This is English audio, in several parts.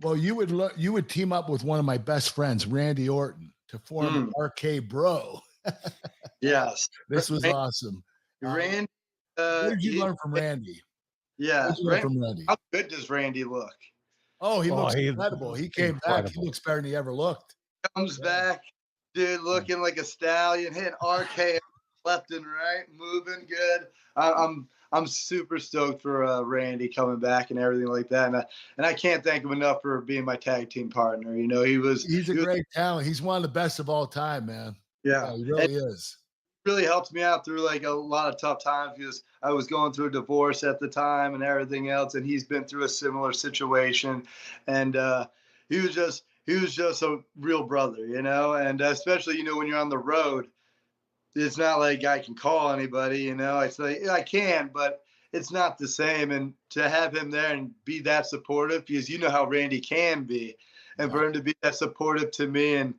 Well, you would team up with one of my best friends, Randy Orton, to form an RK Bro. Yes. This was awesome. Randy, what did you learn from Randy? Yeah. What did you learn from Randy? How good does Randy look? Oh, he looks incredible. He came back. He looks better than he ever looked. Comes back, dude, looking like a stallion, hitting RK left and right, moving good. I'm super stoked for Randy coming back and everything like that, and I can't thank him enough for being my tag team partner. You know, he's a great talent. He's one of the best of all time, man. Yeah, he really is. Really helped me out through like a lot of tough times because I was going through a divorce at the time and everything else, and he's been through a similar situation, and he was just a real brother, you know, and especially, you know, when you're on the road, it's not like I can call anybody, you know. It's like, yeah, I can, but it's not the same. And to have him there and be that supportive, because you know how Randy can be, and for him to be that supportive to me, and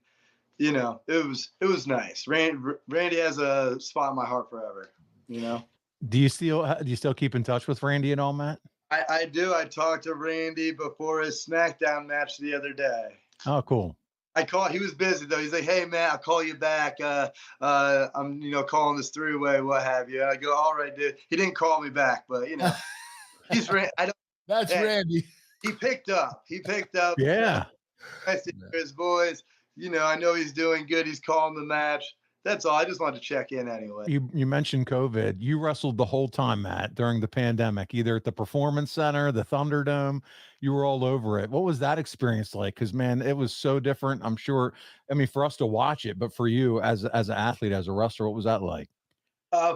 you know, it was nice. Randy has a spot in my heart forever. You know. Do you still keep in touch with Randy and all, Matt? I do. I talked to Randy before his SmackDown match the other day. Oh, cool. He was busy though. He's like, "Hey man, I'll call you back. I'm, you know, calling this three-way, what have you." And I go, "All right, dude." He didn't call me back, but you know, That's Randy. He picked up. Yeah. I see his boys. You know, I know he's doing good. He's calling the match. That's all. I just wanted to check in anyway. You mentioned COVID. You wrestled the whole time, Matt, during the pandemic, either at the Performance Center, the Thunderdome. You were all over it. What was that experience like? Because, man, it was so different. I'm sure. I mean, for us to watch it, but for you as an athlete, as a wrestler, what was that like?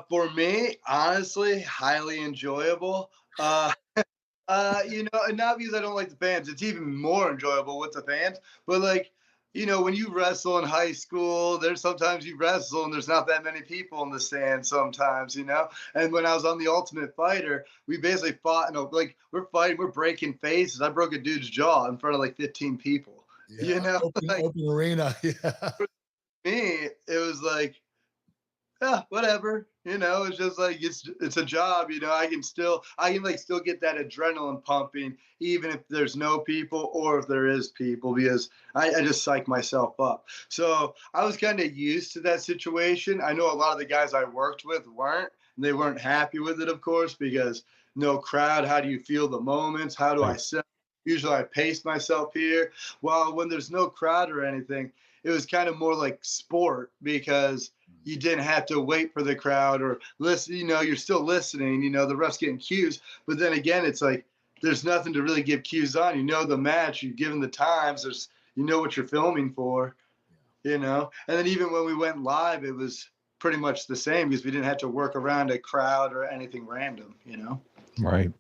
For me, honestly, highly enjoyable. You know, and not because I don't like the fans. It's even more enjoyable with the fans. But like, you know, when you wrestle in high school, there's sometimes you wrestle and there's not that many people in the stand sometimes, you know? And when I was on the Ultimate Fighter, we basically fought, you know, like we're fighting, we're breaking faces. I broke a dude's jaw in front of like 15 people, you know? Open arena. Yeah. For me, it was like, yeah, whatever. You know, it's just like it's a job. You know, I can like still get that adrenaline pumping, even if there's no people or if there is people, because I just psych myself up. So I was kind of used to that situation. I know a lot of the guys I worked with weren't, and they weren't happy with it, of course, because no crowd. How do you feel the moments? How do I sell? Usually I pace myself here. Well, when there's no crowd or anything, it was kind of more like sport because you didn't have to wait for the crowd or listen, you know, you're still listening, you know, the ref's getting cues. But then again, it's like there's nothing to really give cues on. You know the match, you're given the times, you know what you're filming for, you know. And then even when we went live, it was pretty much the same because we didn't have to work around a crowd or anything random, you know. Right.